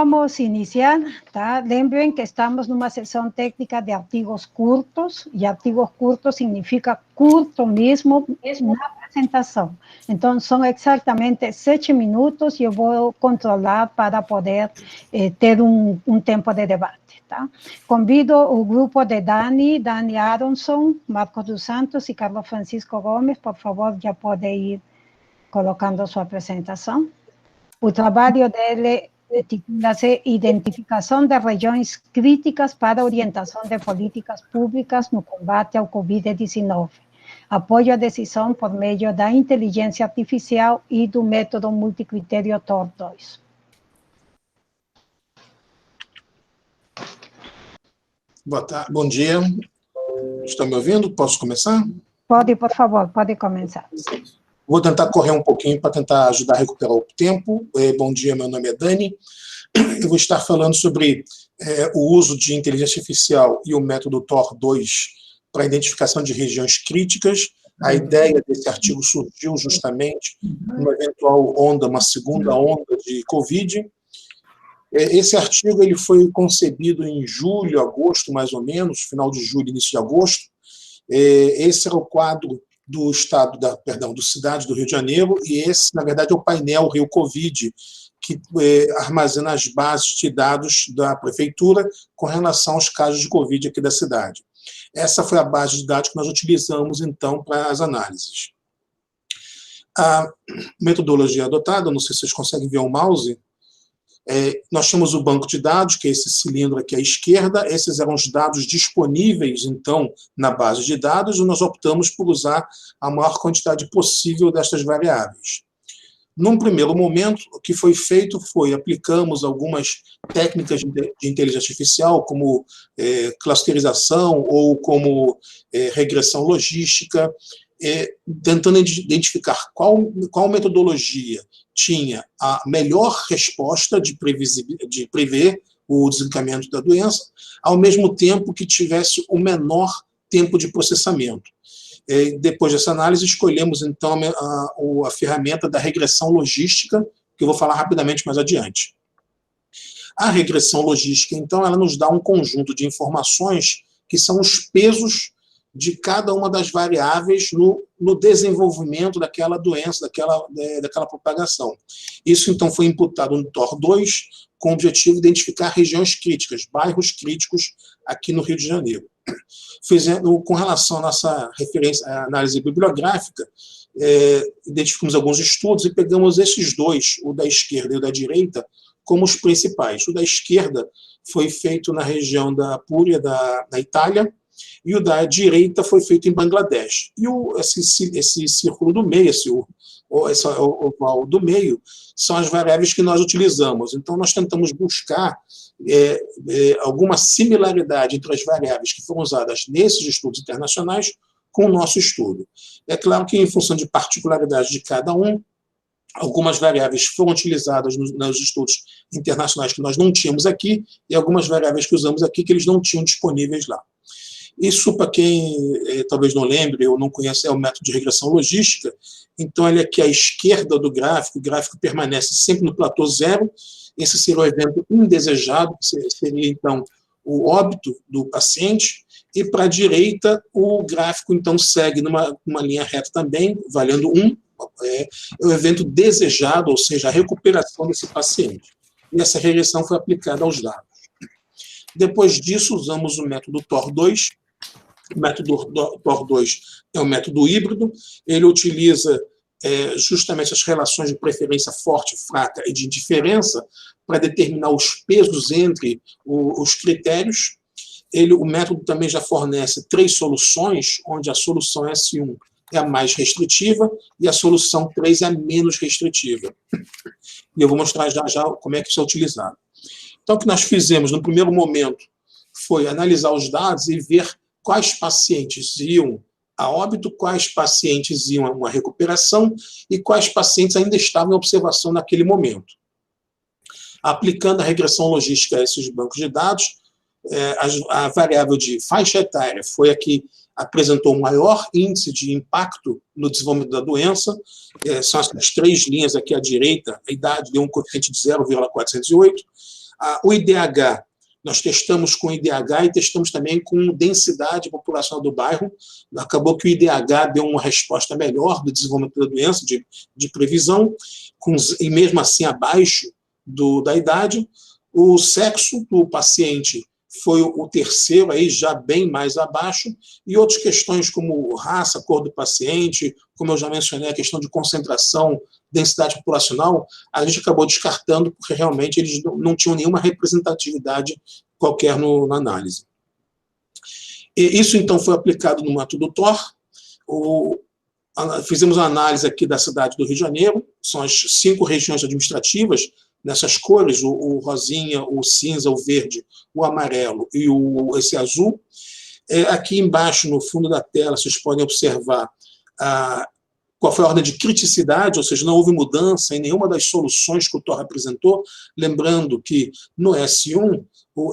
vamos iniciar, tá? Lembrem que estamos numa sessão técnica de artigos curtos, e artigos curtos significa curto mesmo na apresentação. Então, são exatamente 7 minutos e eu vou controlar para poder ter um tempo de debate, tá? Convido o grupo de Dani Aronson, Marcos dos Santos e Carlos Francisco Gomes, por favor, já podem ir colocando sua apresentação. O trabalho dele titula-se Identificação de Regiões Críticas para Orientação de Políticas Públicas no Combate ao Covid-19. Apoio à decisão por meio da inteligência artificial e do método multicritério TOR2. Boa tarde, bom dia. Estão me ouvindo? Posso começar? Pode, por favor, pode começar. Vou tentar correr um pouquinho para tentar ajudar a recuperar o tempo. Bom dia, meu nome é Dani. Eu vou estar falando sobre o uso de inteligência artificial e o método TOR2 para a identificação de regiões críticas. A ideia desse artigo surgiu justamente numa eventual onda, uma segunda onda de Covid. Esse artigo ele foi concebido em julho, agosto, mais ou menos, final de julho, início de agosto. Esse era o quadro do estado, do cidade do Rio de Janeiro, e esse, na verdade, é o painel Rio Covid, que armazena as bases de dados da prefeitura com relação aos casos de Covid aqui da cidade. Essa foi a base de dados que nós utilizamos, então, para as análises. A metodologia adotada, não sei se vocês conseguem ver o mouse, nós temos o banco de dados, que é esse cilindro aqui à esquerda. Esses eram os dados disponíveis, então, na base de dados, e nós optamos por usar a maior quantidade possível destas variáveis. Num primeiro momento, o que foi feito foi, aplicamos algumas técnicas de inteligência artificial, como clusterização ou como regressão logística, tentando identificar qual metodologia tinha a melhor resposta de prever o desencadeamento da doença, ao mesmo tempo que tivesse o menor tempo de processamento. Depois dessa análise, escolhemos, então, a ferramenta da regressão logística, que eu vou falar rapidamente mais adiante. A regressão logística, então, ela nos dá um conjunto de informações que são os pesos de cada uma das variáveis no desenvolvimento daquela doença, daquela propagação. Isso, então, foi imputado no TOR2 com o objetivo de identificar regiões críticas, bairros críticos aqui no Rio de Janeiro. Com relação à nossa referência, à análise bibliográfica, identificamos alguns estudos e pegamos esses dois, o da esquerda e o da direita, como os principais. O da esquerda foi feito na região da Apúlia, da Itália, e o da direita foi feito em Bangladesh. E esse círculo do meio, esse oval do meio, são as variáveis que nós utilizamos. Então, nós tentamos buscar alguma similaridade entre as variáveis que foram usadas nesses estudos internacionais com o nosso estudo. É claro que, em função de particularidades de cada um, algumas variáveis foram utilizadas nos estudos internacionais que nós não tínhamos aqui, e algumas variáveis que usamos aqui que eles não tinham disponíveis lá. Isso, para quem talvez não lembre ou não conhece, é o método de regressão logística. Então, ele aqui à esquerda do gráfico, o gráfico permanece sempre no platô zero. Esse seria o evento indesejado, que seria, então, o óbito do paciente. E, para a direita, o gráfico, então, segue numa linha reta também, valendo 1. É o evento desejado, ou seja, a recuperação desse paciente. E essa regressão foi aplicada aos dados. Depois disso, usamos o método TOR2. O método TOR2 é um método híbrido. Ele utiliza justamente as relações de preferência forte, fraca e de indiferença para determinar os pesos entre os critérios. O método também já fornece 3 soluções, onde a solução S1 é a mais restritiva e a solução 3 é a menos restritiva. E eu vou mostrar já como é que isso é utilizado. Então, o que nós fizemos no primeiro momento foi analisar os dados e ver quais pacientes iam a óbito, quais pacientes iam a uma recuperação e quais pacientes ainda estavam em observação naquele momento. Aplicando a regressão logística a esses bancos de dados, a variável de faixa etária foi a que apresentou o maior índice de impacto no desenvolvimento da doença. São essas 3 linhas aqui à direita. A idade deu um coeficiente de 0,408. O IDH, nós testamos com IDH e testamos também com densidade populacional do bairro. Acabou que o IDH deu uma resposta melhor do desenvolvimento da doença, de previsão, e mesmo assim abaixo da idade. O sexo do paciente foi o terceiro, aí já bem mais abaixo, e outras questões como raça, cor do paciente, como eu já mencionei, a questão de concentração, densidade populacional, a gente acabou descartando, porque realmente eles não tinham nenhuma representatividade qualquer na análise. E isso, então, foi aplicado no método TOR. Fizemos a análise aqui da cidade do Rio de Janeiro, são as 5 regiões administrativas, nessas cores, o rosinha, o cinza, o verde, o amarelo e esse azul. Aqui embaixo, no fundo da tela, vocês podem observar qual foi a ordem de criticidade, ou seja, não houve mudança em nenhuma das soluções que o TOR apresentou. Lembrando que no S1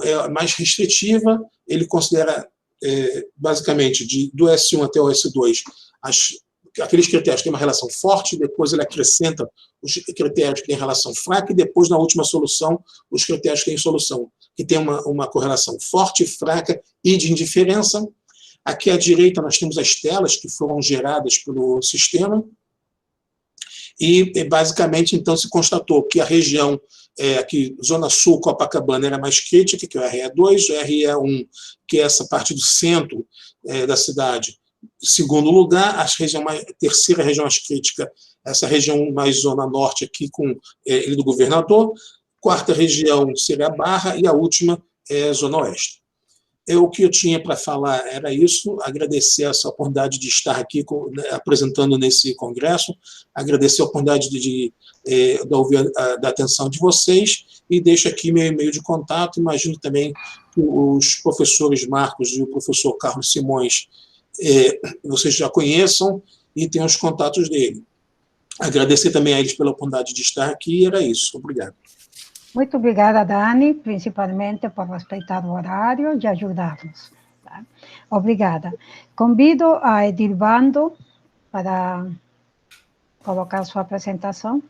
é mais restritiva, ele considera, basicamente, do S1 até o S2, aqueles critérios que têm uma relação forte, depois ele acrescenta os critérios que têm relação fraca, e depois, na última solução, os critérios que têm solução, que tem uma correlação forte, fraca e de indiferença. Aqui à direita nós temos as telas que foram geradas pelo sistema, e basicamente, então, se constatou que a região, aqui, Zona Sul, Copacabana, era mais crítica, que é o RE2, o RE1, que é essa parte do centro da cidade, segundo lugar, a terceira região mais crítica, essa região mais zona norte aqui com Ilha do Governador, quarta região seria a Barra e a última é a zona oeste. O que eu tinha para falar era isso, agradecer essa oportunidade de estar aqui apresentando nesse congresso, agradecer a oportunidade de ouvir da atenção de vocês, e deixo aqui meu e-mail de contato. Imagino também que os professores Marcos e o professor Carlos Simões vocês já conheçam e têm os contatos dele. Agradecer também a eles pela oportunidade de estar aqui, e era isso. Obrigado. Muito obrigada, Dani, principalmente por respeitar o horário e ajudar-nos. Tá? Obrigada. Convido a Edilvando para colocar sua apresentação.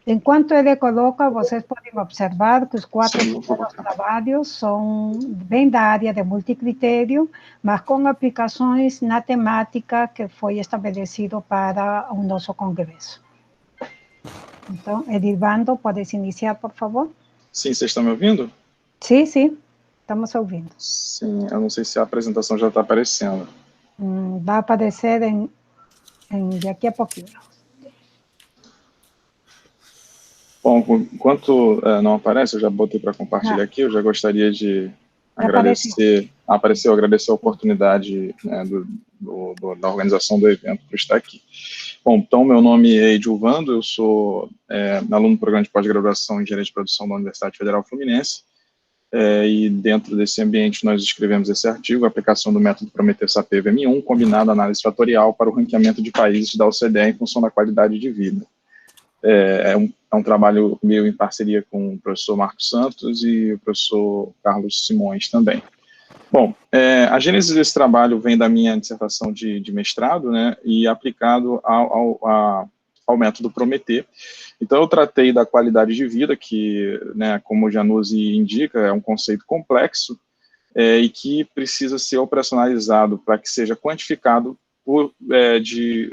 Enquanto ele coloca, vocês podem observar que os 4 primeiros trabalhos são bem da área de multicritério, mas com aplicações na temática que foi estabelecido para o nosso congresso. Então, Edilvando, pode iniciar, por favor? Sim, vocês estão me ouvindo? Sim, sim, estamos ouvindo. Sim, eu não sei se a apresentação já está aparecendo. Vai aparecer daqui a pouquinho. Bom, enquanto não aparece, eu já botei para compartilhar aqui, eu já gostaria de agradecer a oportunidade, né, da organização do evento por estar aqui. Bom, então, meu nome é Edilvando, eu sou aluno do programa de pós-graduação em Engenharia de Produção da Universidade Federal Fluminense, e dentro desse ambiente nós escrevemos esse artigo, a aplicação do método Prometeu-SAPE-VM1, combinado à análise fatorial para o ranqueamento de países da OCDE em função da qualidade de vida. É um trabalho meu em parceria com o professor Marcos Santos e o professor Carlos Simões também. Bom, a gênese desse trabalho vem da minha dissertação de mestrado, né, e aplicado ao método Prometeu. Então, eu tratei da qualidade de vida, que, né, como o Januzzi indica, é um conceito complexo e que precisa ser operacionalizado para que seja quantificado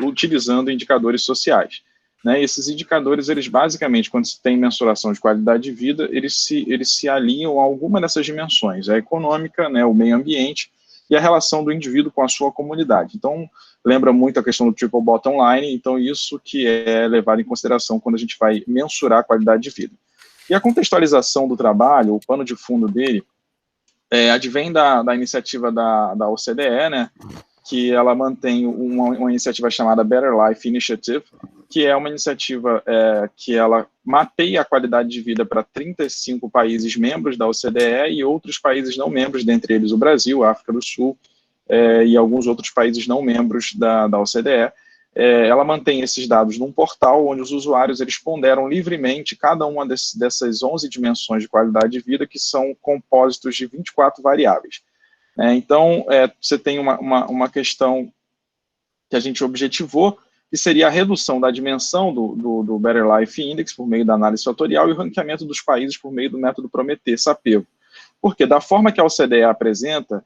utilizando indicadores sociais. Né, esses indicadores, eles basicamente, quando se tem mensuração de qualidade de vida, eles se alinham a alguma dessas dimensões, a econômica, né, o meio ambiente e a relação do indivíduo com a sua comunidade. Então, lembra muito a questão do triple bottom line, então isso que é levado em consideração quando a gente vai mensurar a qualidade de vida. E a contextualização do trabalho, o pano de fundo dele, advém da iniciativa da OCDE, né, que ela mantém uma iniciativa chamada Better Life Initiative, que é uma iniciativa que ela mapeia a qualidade de vida para 35 países membros da OCDE e outros países não membros, dentre eles o Brasil, a África do Sul e alguns outros países não membros da OCDE. Ela mantém esses dados num portal onde os usuários eles ponderam livremente cada uma dessas 11 dimensões de qualidade de vida, que são compósitos de 24 variáveis. Então, você tem uma questão que a gente objetivou, que seria a redução da dimensão do Better Life Index por meio da análise fatorial e o ranqueamento dos países por meio do método Prometer-Sapelo. Porque da forma que a OCDE apresenta,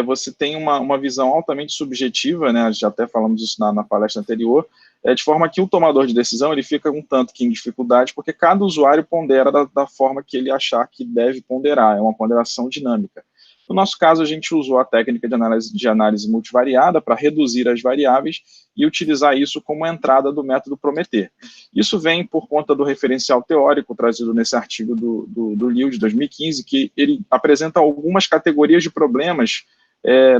você tem uma visão altamente subjetiva, né, já até falamos isso na palestra anterior, de forma que o tomador de decisão ele fica um tanto que em dificuldade, porque cada usuário pondera da forma que ele achar que deve ponderar, é uma ponderação dinâmica. No nosso caso, a gente usou a técnica de análise multivariada para reduzir as variáveis e utilizar isso como entrada do método Prometer. Isso vem por conta do referencial teórico trazido nesse artigo do Liu, de 2015, que ele apresenta algumas categorias de problemas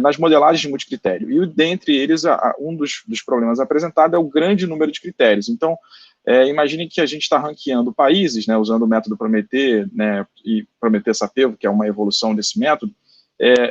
nas modelagens de multicritério. E dentre eles, um dos problemas apresentados é o grande número de critérios. Então, imagine que a gente está ranqueando países, né, usando o método Prometer, né, e Prometer-Sapelo, que é uma evolução desse método,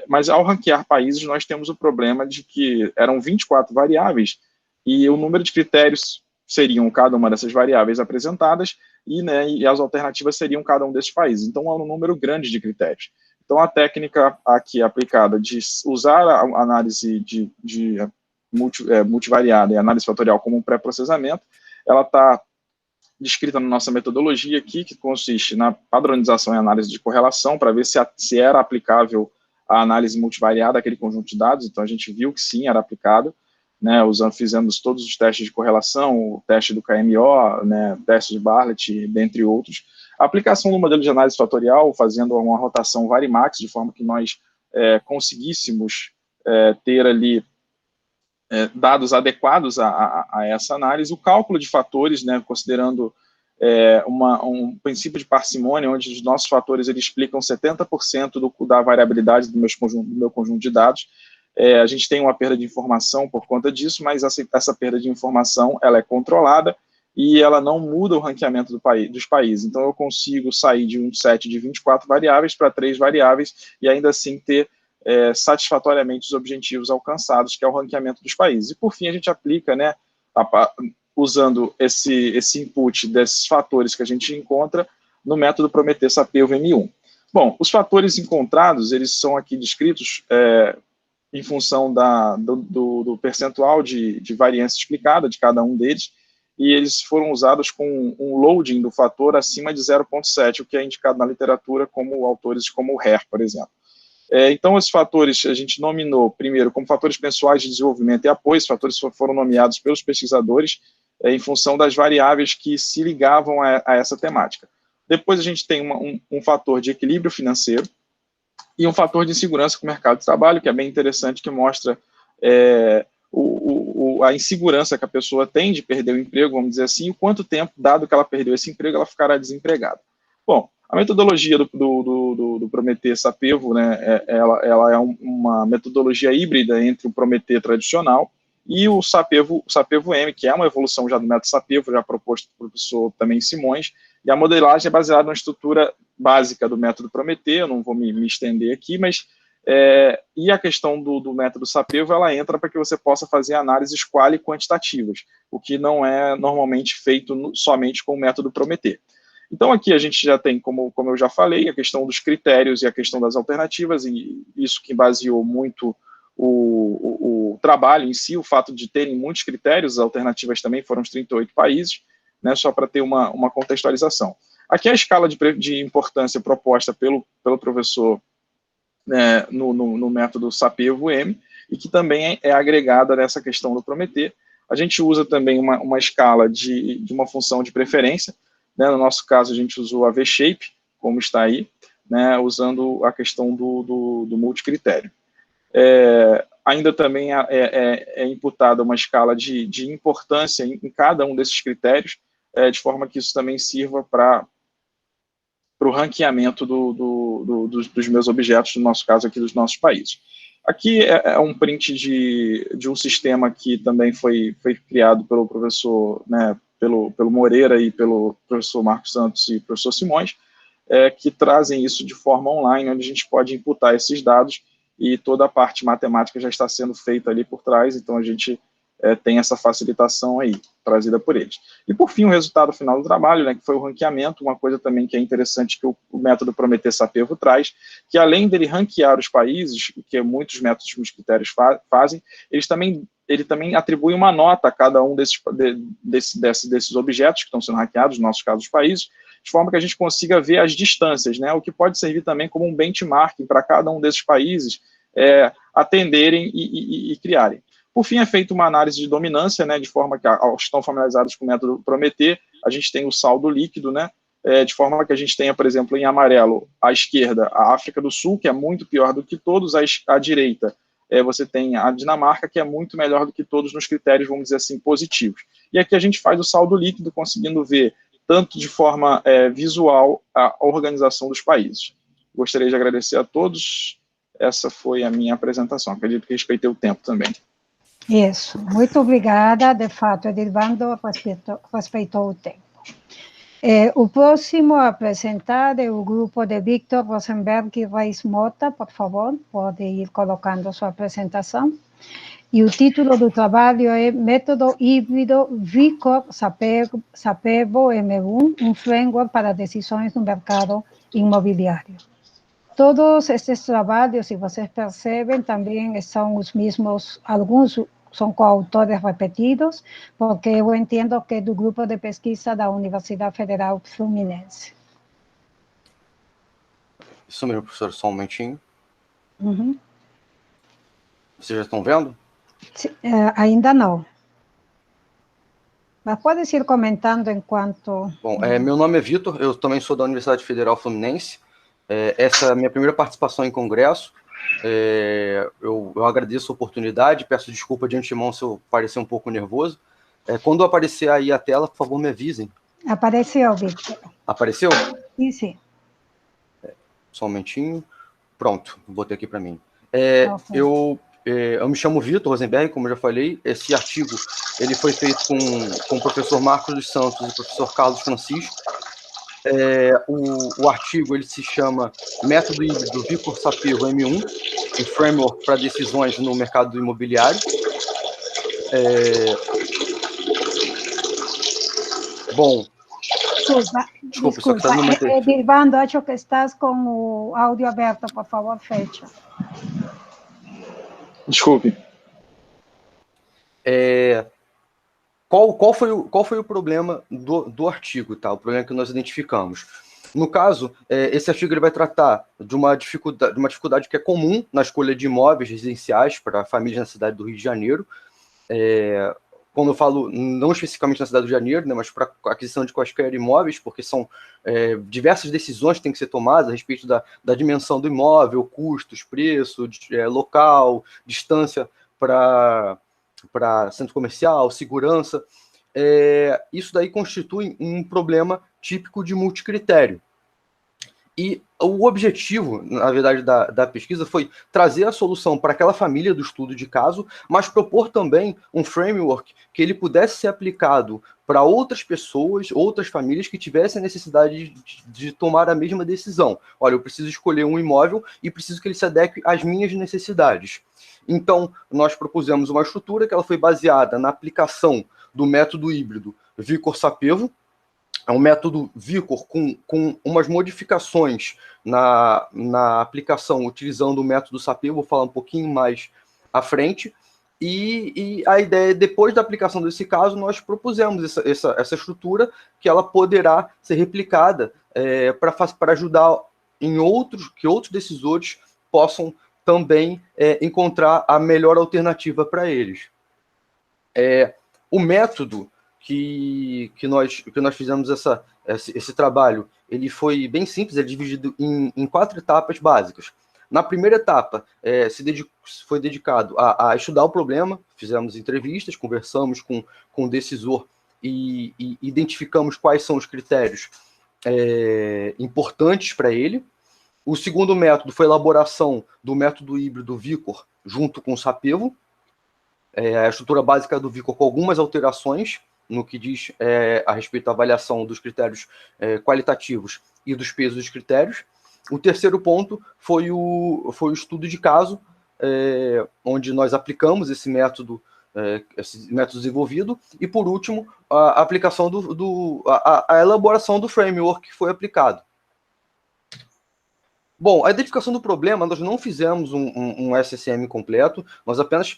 mas ao ranquear países, nós temos o problema de que eram 24 variáveis e o número de critérios seriam cada uma dessas variáveis apresentadas e as alternativas seriam cada um desses países. Então, é um número grande de critérios. Então, a técnica aqui aplicada de usar a análise multivariada e análise fatorial como um pré-processamento, ela está descrita na nossa metodologia aqui, que consiste na padronização e análise de correlação, para ver se era aplicável a análise multivariada àquele conjunto de dados. Então, a gente viu que sim, era aplicado, né, fizemos todos os testes de correlação, o teste do KMO, né, teste de Bartlett, dentre outros. A aplicação do modelo de análise fatorial, fazendo uma rotação Varimax, de forma que nós conseguíssemos ter ali dados adequados a essa análise, o cálculo de fatores, né, considerando um princípio de parcimônia, onde os nossos fatores eles explicam 70% da variabilidade do meu conjunto de dados. A gente tem uma perda de informação por conta disso, mas essa perda de informação ela é controlada e ela não muda o ranqueamento dos países. Então, eu consigo sair de um set de 24 variáveis para 3 variáveis e ainda assim ter satisfatoriamente os objetivos alcançados, que é o ranqueamento dos países. E, por fim, a gente aplica, né, usando esse input desses fatores que a gente encontra no método Prometer-Sapelo M1. Bom, os fatores encontrados, eles são aqui descritos em função do percentual de variância explicada de cada um deles, e eles foram usados com um loading do fator acima de 0,7, o que é indicado na literatura como autores como o Hare, por exemplo. Então, esses fatores a gente nominou, primeiro, como fatores pessoais de desenvolvimento e apoio. Esses fatores foram nomeados pelos pesquisadores em função das variáveis que se ligavam a essa temática. Depois, a gente tem um fator de equilíbrio financeiro e um fator de insegurança com o mercado de trabalho, que é bem interessante, que mostra a insegurança que a pessoa tem de perder o emprego, vamos dizer assim, e quanto tempo, dado que ela perdeu esse emprego, ela ficará desempregada. Bom, a metodologia do Prometer-Sapelo, né, ela é uma metodologia híbrida entre o Prometer tradicional e o Sapelo-M, que é uma evolução já do método Sapelo, já proposto pelo professor também Simões, e a modelagem é baseada na estrutura básica do método Prometer. Eu não vou me estender aqui, mas e a questão do método Sapelo, ela entra para que você possa fazer análises quali quantitativas, o que não é normalmente feito somente com o método Prometer. Então, aqui a gente já tem, como eu já falei, a questão dos critérios e a questão das alternativas, e isso que baseou muito o trabalho em si, o fato de terem muitos critérios. As alternativas também foram os 38 países, né, só para ter uma contextualização. Aqui a escala de importância proposta pelo professor no método Sapelo-M, e que também é agregada nessa questão do Prometer. A gente usa também uma escala de uma função de preferência, né, no nosso caso a gente usou a V-Shape, como está aí, né, usando a questão do multicritério. Ainda também é imputada uma escala de importância em cada um desses critérios, de forma que isso também sirva para o ranqueamento dos meus objetos, no nosso caso aqui dos nossos países. Aqui é um print de um sistema que também foi criado pelo professor, né, pelo Moreira e pelo professor Marcos Santos e professor Simões, que trazem isso de forma online, onde a gente pode imputar esses dados e toda a parte matemática já está sendo feita ali por trás, então a gente tem essa facilitação aí, trazida por eles. E por fim, o resultado final do trabalho, né, que foi o ranqueamento, uma coisa também que é interessante que o método Prometer-Sapelo traz, que além dele ranquear os países, que muitos métodos multicritérios fazem, eles também ele também atribui uma nota a cada um desses objetos que estão sendo hackeados, no nosso caso, os países, de forma que a gente consiga ver as distâncias, né, o que pode servir também como um benchmarking para cada um desses países atenderem e criarem. Por fim, é feita uma análise de dominância, né, de forma que, aos que estão familiarizados com o método Prometer, a gente tem o saldo líquido, né, de forma que a gente tenha, por exemplo, em amarelo, à esquerda, a África do Sul, que é muito pior do que todos, à direita, você tem a Dinamarca, que é muito melhor do que todos nos critérios, vamos dizer assim, positivos. E aqui a gente faz o saldo líquido, conseguindo ver, tanto de forma visual, a organização dos países. Gostaria de agradecer a todos. Essa foi a minha apresentação. Acredito que respeitei o tempo também. Isso, muito obrigada. De fato, Edilvando respeitou o tempo. O próximo a apresentar é o grupo de Victor Rosenberg e Reis Mota. Por favor, pode ir colocando sua apresentação. E o título do trabalho é Método Híbrido VICOR-SAPEVO M1, um framework para decisões no mercado imobiliário. Todos estes trabalhos, se vocês percebem, também são os mesmos, alguns são coautores repetidos, porque eu entendo que é do grupo de pesquisa da Universidade Federal Fluminense. Isso mesmo, professor, só um momentinho. Uhum. Vocês já estão vendo? Ainda não. Mas pode ir comentando enquanto... Bom, meu nome é Vitor, eu também sou da Universidade Federal Fluminense. Essa é a minha primeira participação em congresso. Eu agradeço a oportunidade, peço desculpa de antemão se eu parecer um pouco nervoso. Quando aparecer aí a tela, por favor, me avisem. Apareceu, Victor. Apareceu? Sim, sim. Só um momentinho. Pronto, botei aqui para mim. Okay. Eu me chamo Vitor Rosenberg, como eu já falei. Esse artigo ele foi feito com o professor Marcos dos Santos e o professor Carlos Francisco. O artigo ele se chama Método Híbrido VICOR-SAPEVO M1, um framework para decisões no mercado imobiliário. Bom, desculpa. Edilvando, acho que estás com o áudio aberto, por favor, fecha. Desculpe. Qual foi o problema do artigo, tá? O problema que nós identificamos. No caso, esse artigo ele vai tratar de uma dificuldade que é comum na escolha de imóveis residenciais para famílias na cidade do Rio de Janeiro. Quando eu falo, não especificamente na cidade do Rio de Janeiro, né, mas para aquisição de quaisquer imóveis, porque são diversas decisões que têm que ser tomadas a respeito da dimensão do imóvel, custos, preço, local, distância para centro comercial, segurança. Isso daí constitui um problema típico de multicritério. E o objetivo, na verdade, da pesquisa foi trazer a solução para aquela família do estudo de caso, mas propor também um framework que ele pudesse ser aplicado para outras pessoas, outras famílias que tivessem a necessidade de tomar a mesma decisão. Olha, eu preciso escolher um imóvel e preciso que ele se adeque às minhas necessidades. Então, nós propusemos uma estrutura que ela foi baseada na aplicação do método híbrido VICOR-SAPEVO. É um método VICOR com umas modificações na aplicação utilizando o método SAPEVO, vou falar um pouquinho mais à frente. E a ideia, depois da aplicação desse caso, nós propusemos essa estrutura que ela poderá ser replicada para ajudar que outros decisores possam também encontrar a melhor alternativa para eles. O método que nós fizemos esse trabalho, ele foi bem simples, ele é dividido em 4 etapas básicas. Na primeira etapa, foi dedicado a estudar o problema, fizemos entrevistas, conversamos com o decisor e identificamos quais são os critérios importantes para ele. O segundo método foi a elaboração do método híbrido VICOR junto com o SAPEVO, a estrutura básica do VICOR com algumas alterações no que diz a respeito da avaliação dos critérios qualitativos e dos pesos dos critérios. O terceiro ponto foi o estudo de caso, onde nós aplicamos esse método desenvolvido, e por último, a aplicação a elaboração do framework que foi aplicado. Bom, a identificação do problema, nós não fizemos um SSM completo, nós apenas,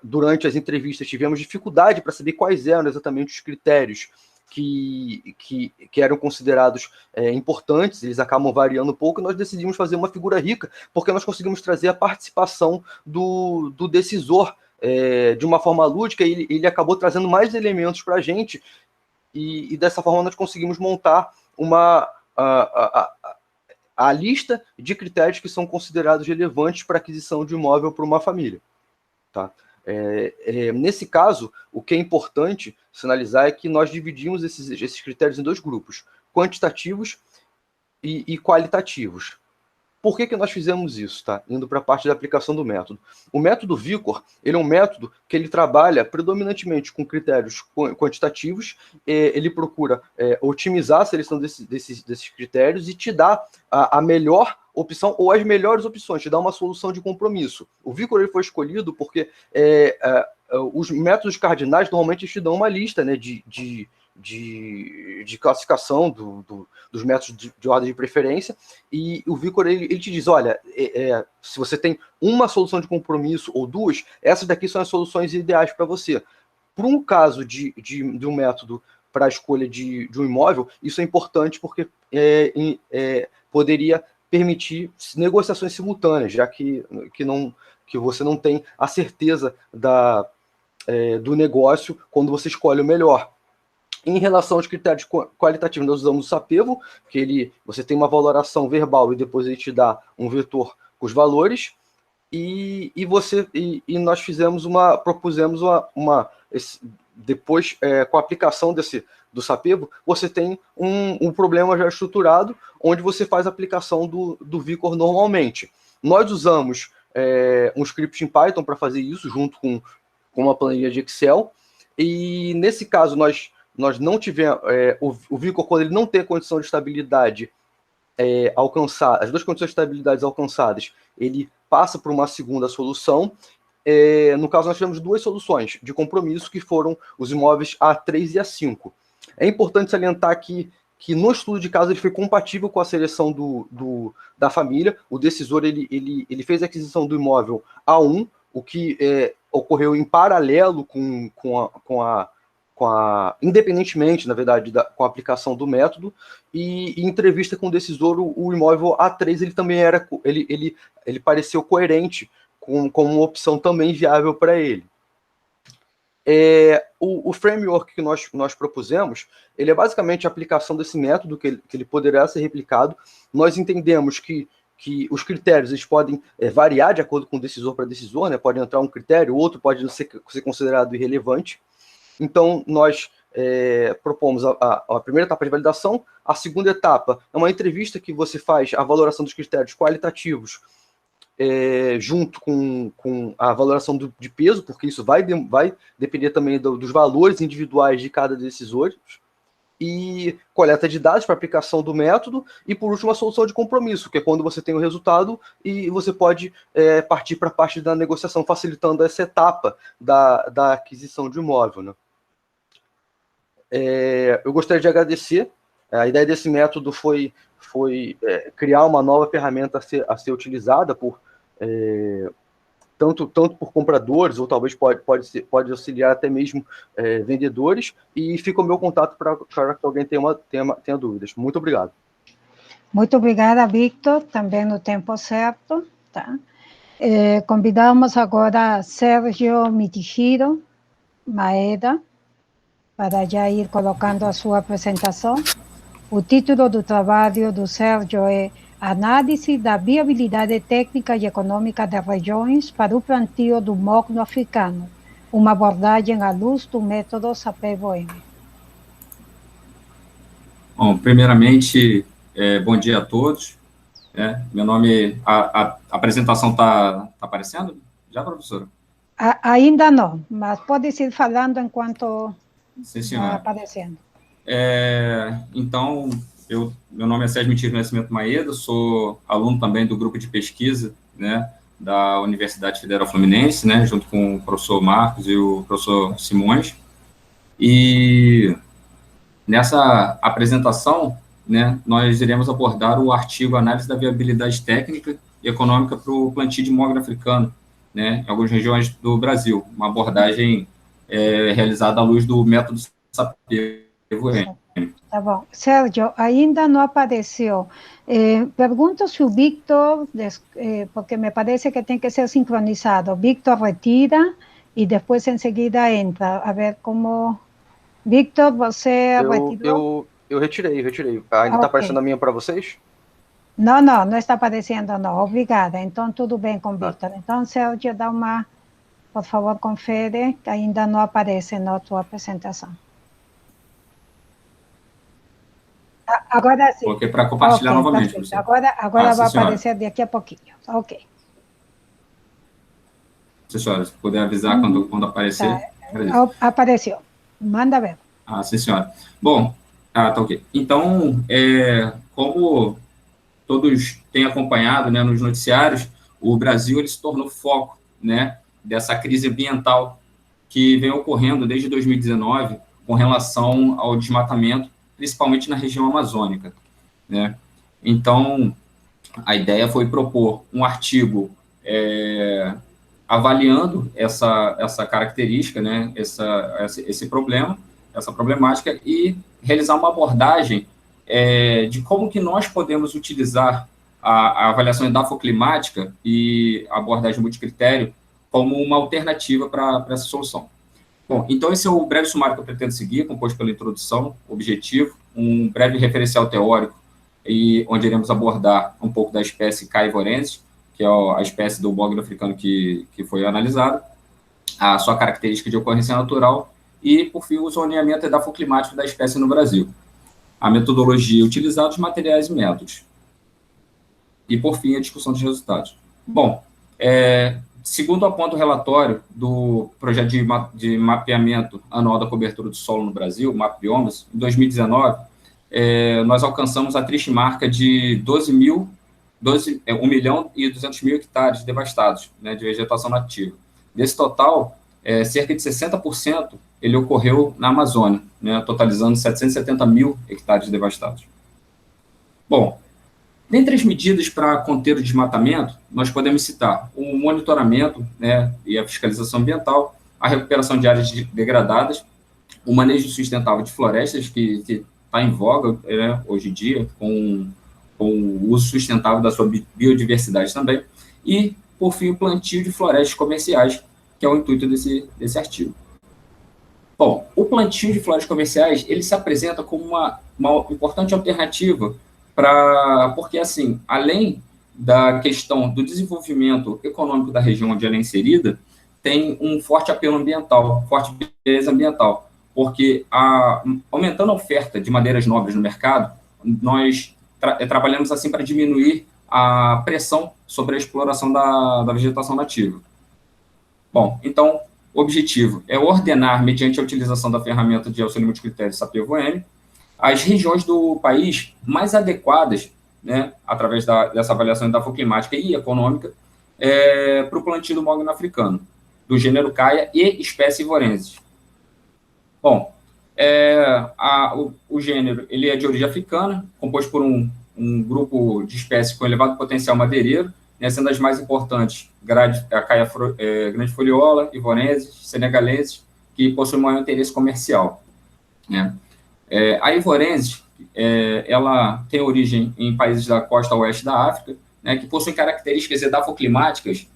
durante as entrevistas, tivemos dificuldade para saber quais eram exatamente os critérios que eram considerados importantes, eles acabam variando um pouco, e nós decidimos fazer uma figura rica, porque nós conseguimos trazer a participação do decisor de uma forma lúdica, e ele acabou trazendo mais elementos para a gente, e dessa forma nós conseguimos montar a lista de critérios que são considerados relevantes para aquisição de imóvel para uma família. Tá? Nesse caso, o que é importante sinalizar é que nós dividimos esses critérios em dois grupos, quantitativos e qualitativos. Por que nós fizemos isso? Tá? Indo para a parte da aplicação do método. O método Vicor, ele é um método que ele trabalha predominantemente com critérios quantitativos, ele procura otimizar a seleção desses critérios e te dá a melhor opção ou as melhores opções, te dá uma solução de compromisso. O Vicor ele foi escolhido porque os métodos cardinais normalmente te dão uma lista, né, de classificação dos métodos de ordem de preferência, e o Vicor ele te diz, olha, se você tem uma solução de compromisso ou duas, essas daqui são as soluções ideais para você. Por um caso de um método para a escolha de um imóvel, isso é importante porque poderia permitir negociações simultâneas, já que você não tem a certeza do negócio quando você escolhe o melhor. Em relação aos critérios qualitativos, nós usamos o Sapevo, que você tem uma valoração verbal e depois ele te dá um vetor com os valores, e nós propusemos depois, com a aplicação do Sapevo, você tem um problema já estruturado, onde você faz a aplicação do Vicor normalmente. Nós usamos um script em Python para fazer isso, junto com uma planilha de Excel, e nesse caso nós não tivemos, o Vicor, quando ele não tem a condição de estabilidade alcançada, as duas condições de estabilidade alcançadas, ele passa por uma segunda solução. No caso, nós tivemos duas soluções de compromisso, que foram os imóveis A3 e A5. É importante salientar que no estudo de caso ele foi compatível com a seleção da família. O decisor ele fez a aquisição do imóvel A1, o que ocorreu em paralelo independentemente, na verdade, com a aplicação do método, e em entrevista com o decisor, o imóvel A3 ele também ele pareceu coerente com uma opção também viável para ele. O framework que nós propusemos, ele é basicamente a aplicação desse método, que ele poderá ser replicado. Nós entendemos que os critérios eles podem variar de acordo com decisor para decisor, né? Pode entrar um critério, outro pode ser considerado irrelevante. Então, nós propomos a primeira etapa de validação. A segunda etapa é uma entrevista que você faz a valoração dos critérios qualitativos junto com a valoração de peso, porque isso vai depender também dos valores individuais de cada decisor, e coleta de dados para aplicação do método, e por último a solução de compromisso, que é quando você tem o resultado e você pode partir para a parte da negociação, facilitando essa etapa da aquisição de imóvel, né? Eu gostaria de agradecer. A ideia desse método foi criar uma nova ferramenta a ser utilizada tanto por compradores, ou talvez pode auxiliar até mesmo vendedores, e fica o meu contato para que alguém tenha dúvidas. Muito obrigado. Muito obrigada, Victor, também no tempo certo. Tá? Convidamos agora Sérgio Mitihiro Maeda para já ir colocando a sua apresentação. O título do trabalho do Sérgio é Análise da viabilidade técnica e econômica das regiões para o plantio do mogno africano, uma abordagem à luz do método Sapevo-M. Bom, primeiramente, bom dia a todos. Meu nome, a apresentação está aparecendo? Já, professora? Ainda não, mas pode ir falando enquanto está aparecendo. Então, meu nome é Sérgio Mitihiro Nascimento Maeda, sou aluno também do grupo de pesquisa, né, da Universidade Federal Fluminense, né, junto com o professor Marcos e o professor Simões. E nessa apresentação, né, nós iremos abordar o artigo Análise da Viabilidade Técnica e Econômica para o plantio de mogno africano, né, em algumas regiões do Brasil, uma abordagem realizada à luz do método Sapir-Whorf. Tá bom. Sérgio, ainda não apareceu. Pergunto se o Victor, porque me parece que tem que ser sincronizado. Victor retira e depois em seguida entra. A ver como... Victor, você retirou? Eu retirei. Ainda está aparecendo a minha para vocês? Não está aparecendo, não. Obrigada. Então, tudo bem com o Victor. Então, Sérgio, dá uma... Por favor, confere, que ainda não aparece na tua apresentação. Agora sim. Coloquei para compartilhar novamente. Agora vai aparecer daqui a pouquinho. Ok. Senhora, se puder avisar quando aparecer. Tá. Apareceu. Manda ver. Sim, senhora. Bom, tá ok. Então, como todos têm acompanhado, né, nos noticiários, o Brasil ele se tornou foco, né, dessa crise ambiental que vem ocorrendo desde 2019 com relação ao desmatamento, principalmente na região amazônica, né? Então, a ideia foi propor um artigo avaliando essa característica, né, esse problema, essa problemática, e realizar uma abordagem de como que nós podemos utilizar a avaliação edafoclimática e a abordagem multicritério como uma alternativa para essa solução. Bom, então esse é o breve sumário que eu pretendo seguir, composto pela introdução, objetivo, um breve referencial teórico, onde iremos abordar um pouco da espécie Caivorensis, que é a espécie do mogno africano que foi analisada, a sua característica de ocorrência natural e, por fim, o zoneamento edafoclimático da espécie no Brasil, a metodologia utilizada, os materiais e métodos. E, por fim, a discussão dos resultados. Bom, segundo aponta o relatório do projeto de mapeamento anual da cobertura do solo no Brasil, MapBiomas, em 2019, nós alcançamos a triste marca de 1.200.000 hectares devastados, né, de vegetação nativa. Desse total, cerca de 60% ele ocorreu na Amazônia, né, totalizando 770.000 hectares devastados. Bom, dentre as medidas para conter o desmatamento, nós podemos citar o monitoramento, né, e a fiscalização ambiental, a recuperação de áreas degradadas, o manejo sustentável de florestas, que está em voga, né, hoje em dia, com o uso sustentável da sua biodiversidade também, e, por fim, o plantio de florestas comerciais, que é o intuito desse artigo. Bom, o plantio de florestas comerciais, ele se apresenta como uma importante alternativa porque, assim, além da questão do desenvolvimento econômico da região onde ela é inserida, tem um forte apelo ambiental, forte beleza ambiental, porque aumentando a oferta de madeiras nobres no mercado, nós trabalhamos assim para diminuir a pressão sobre a exploração da vegetação nativa. Bom, então, o objetivo é ordenar, mediante a utilização da ferramenta de auxílio multicritério Sapir-Whorf, as regiões do país mais adequadas, né, através dessa avaliação edafoclimática e econômica, para o plantio do mogno africano, do gênero Caia e espécie Ivorensis. Bom, o gênero ele é de origem africana, composto por um grupo de espécies com elevado potencial madeireiro, né, sendo as mais importantes a Caia grandifoliola, Ivorensis, senegalensis, que possui maior interesse comercial, né. A Ivorensis, ela tem origem em países da costa oeste da África, né, que possuem características edafoclimáticas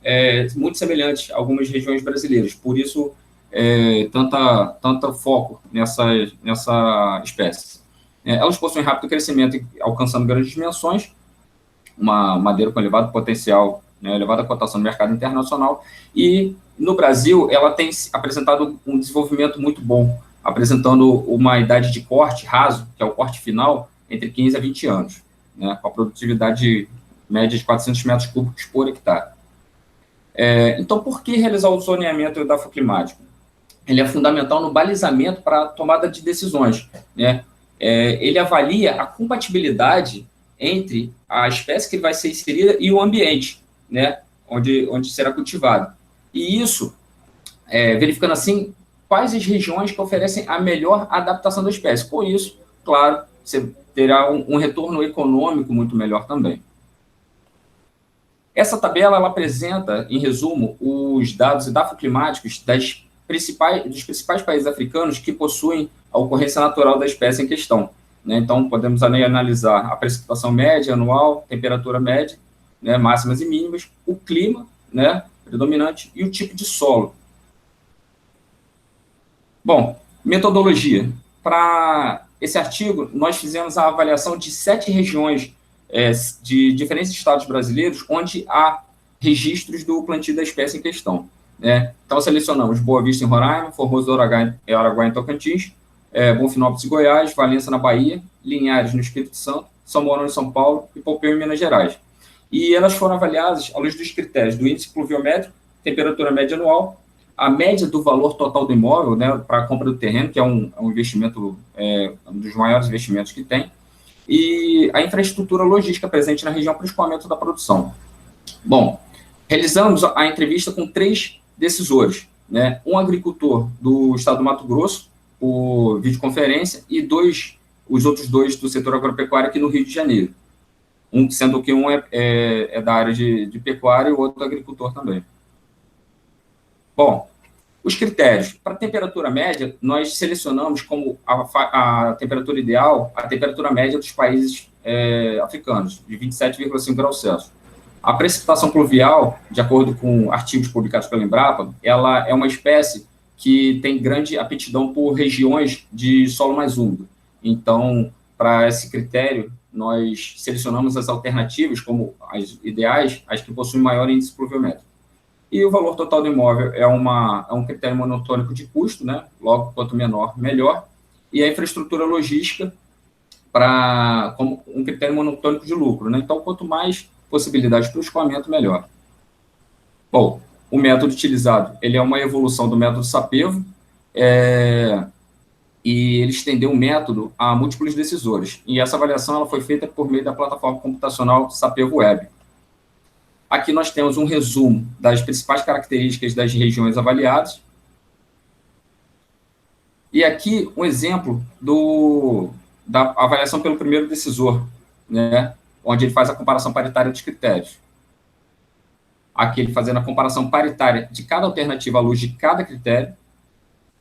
muito semelhantes a algumas regiões brasileiras, por isso tanto foco nessa espécie. Elas possuem rápido crescimento, alcançando grandes dimensões, uma madeira com elevado potencial, né, elevada cotação no mercado internacional, e no Brasil ela tem apresentado um desenvolvimento muito bom, apresentando uma idade de corte raso, que é o corte final, entre 15 a 20 anos, né, com a produtividade média de 400 metros cúbicos por hectare. Então, por que realizar o zoneamento edafoclimático? Ele é fundamental no balizamento para a tomada de decisões, né? Ele avalia a compatibilidade entre a espécie que vai ser inserida e o ambiente, né, onde será cultivado. E isso, verificando assim, quais as regiões que oferecem a melhor adaptação da espécie. Com isso, claro, você terá um retorno econômico muito melhor também. Essa tabela ela apresenta, em resumo, os dados edafoclimáticos dos principais países africanos que possuem a ocorrência natural da espécie em questão. Né? Então, podemos analisar a precipitação média anual, temperatura média, né, máximas e mínimas, o clima, né, predominante e o tipo de solo. Bom, metodologia. Para esse artigo, nós fizemos a avaliação de 7 regiões de diferentes estados brasileiros onde há registros do plantio da espécie em questão. Né? Então, selecionamos Boa Vista em Roraima, Formoso do Araguaia em Tocantins, Bonfinópolis em Goiás, Valença na Bahia, Linhares no Espírito Santo, São Mauro em São Paulo e Poupeu em Minas Gerais. E elas foram avaliadas à luz dos critérios do índice pluviométrico, temperatura média anual, a média do valor total do imóvel, né, para a compra do terreno, que é um investimento, um dos maiores investimentos que tem, e a infraestrutura logística presente na região para o escoamento da produção. Bom, realizamos a entrevista com 3 decisores, né, um agricultor do estado do Mato Grosso, por videoconferência, e os outros 2 do setor agropecuário aqui no Rio de Janeiro, sendo que um é da área de pecuária e o outro agricultor também. Bom, os critérios. Para a temperatura média, nós selecionamos como a temperatura ideal a temperatura média dos países africanos, de 27,5 graus Celsius. A precipitação pluvial, de acordo com artigos publicados pela Embrapa, ela é uma espécie que tem grande aptidão por regiões de solo mais úmido. Então, para esse critério, nós selecionamos as alternativas como as ideais, as que possuem maior índice pluviométrico. E o valor total do imóvel é um critério monotônico de custo, né? Logo, quanto menor, melhor. E a infraestrutura logística como um critério monotônico de lucro, né? Então, quanto mais possibilidades para o escoamento, melhor. Bom, o método utilizado, ele é uma evolução do método Sapevo, e ele estendeu o método a múltiplos decisores. E essa avaliação ela foi feita por meio da plataforma computacional Sapevo Web. Aqui nós temos um resumo das principais características das regiões avaliadas. E aqui um exemplo da avaliação pelo primeiro decisor, né, onde ele faz a comparação paritária dos critérios. Aqui ele fazendo a comparação paritária de cada alternativa à luz de cada critério.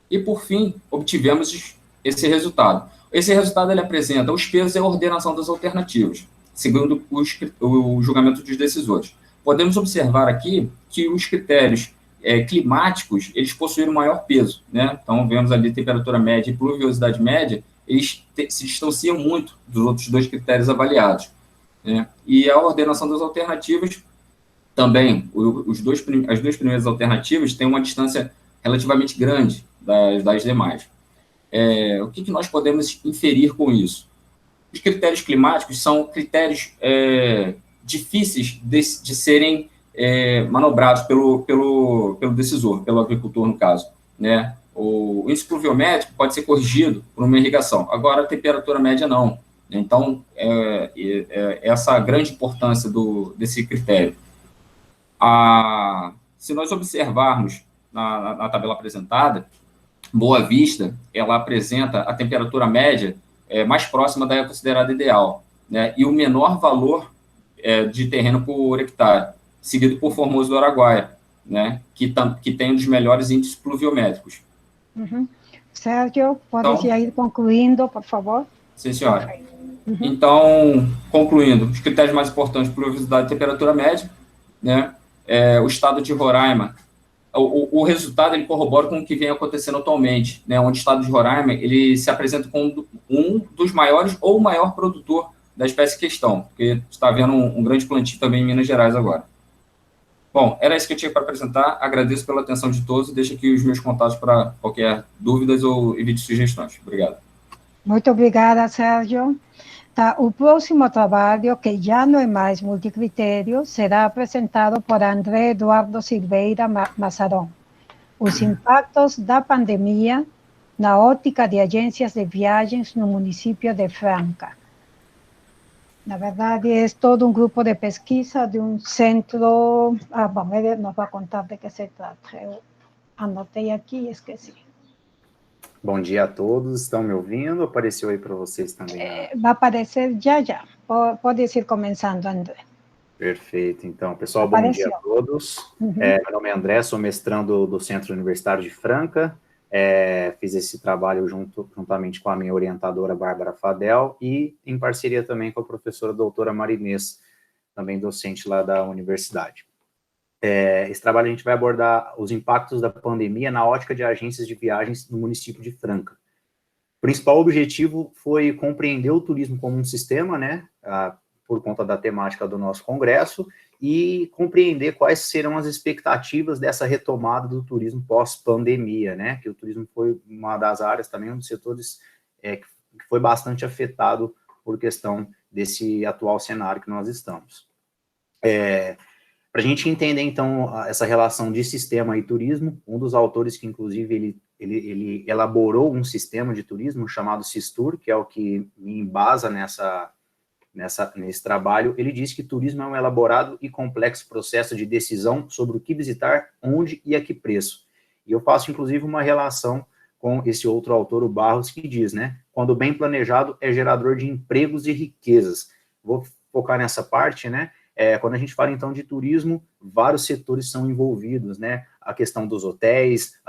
E, por fim, obtivemos esse resultado. Esse resultado ele apresenta os pesos e a ordenação das alternativas, segundo o julgamento dos decisores. Podemos observar aqui que os critérios climáticos, eles possuíram maior peso, né? Então, vemos ali temperatura média e pluviosidade média, eles se distanciam muito dos outros 2 critérios avaliados, né? E a ordenação das alternativas, também, as 2 primeiras alternativas têm uma distância relativamente grande das demais. O que nós podemos inferir com isso? Os critérios climáticos são critérios difíceis de serem manobrados pelo decisor, pelo agricultor, no caso, né? O índice pluviométrico pode ser corrigido por uma irrigação, agora a temperatura média não. Então, essa a grande importância desse critério. Se nós observarmos na tabela apresentada, Boa Vista, ela apresenta a temperatura média mais próxima da considerada ideal, né? E o menor valor de terreno por hectare, seguido por Formoso do Araguaia, né? Que tem um dos melhores índices pluviométricos. Uhum. Sérgio, pode ir concluindo, por favor? Sim, senhora. Uhum. Então, concluindo, os critérios mais importantes, pluviosidade e temperatura média, né? O estado de Roraima, o resultado ele corrobora com o que vem acontecendo atualmente, né? Onde o estado de Roraima ele se apresenta como um dos maiores ou o maior produtor da espécie em questão, porque está havendo um grande plantio também em Minas Gerais agora. Bom, era isso que eu tinha para apresentar. Agradeço pela atenção de todos e deixo aqui os meus contatos para qualquer dúvidas ou envie sugestões. Obrigado. Muito obrigada, Sérgio. Tá, o próximo trabalho, que já não é mais multicritério, será apresentado por André Eduardo Silveira Mazarón. Os impactos da pandemia na ótica de agências de viagens no município de Franca. Na verdade, é todo um grupo de pesquisa de um centro... bom, ele nos vai contar de que se trata. Eu anotei aqui e esqueci. Bom dia a todos, estão me ouvindo? Apareceu aí para vocês também? Vai aparecer já. Pode ir começando, André. Perfeito, então, pessoal, Apareceu. Bom dia a todos. Meu nome é André, sou mestrando do Centro Universitário de Franca, fiz esse trabalho juntamente com a minha orientadora, Bárbara Fadel, e em parceria também com a professora doutora Marinês, também docente lá da universidade. Esse trabalho a gente vai abordar os impactos da pandemia na ótica de agências de viagens no município de Franca. O principal objetivo foi compreender o turismo como um sistema, né, por conta da temática do nosso congresso, e compreender quais serão as expectativas dessa retomada do turismo pós-pandemia, né, que o turismo foi uma das áreas também, um dos setores que foi bastante afetado por questão desse atual cenário que nós estamos. Para a gente entender, então, essa relação de sistema e turismo, um dos autores que, inclusive, ele elaborou um sistema de turismo chamado Sistur, que é o que me embasa nesse trabalho, ele diz que turismo é um elaborado e complexo processo de decisão sobre o que visitar, onde e a que preço. E eu faço, inclusive, uma relação com esse outro autor, o Barros, que diz, né, quando bem planejado, é gerador de empregos e riquezas. Vou focar nessa parte, né, quando a gente fala, então, de turismo, vários setores são envolvidos, né? A questão dos hotéis,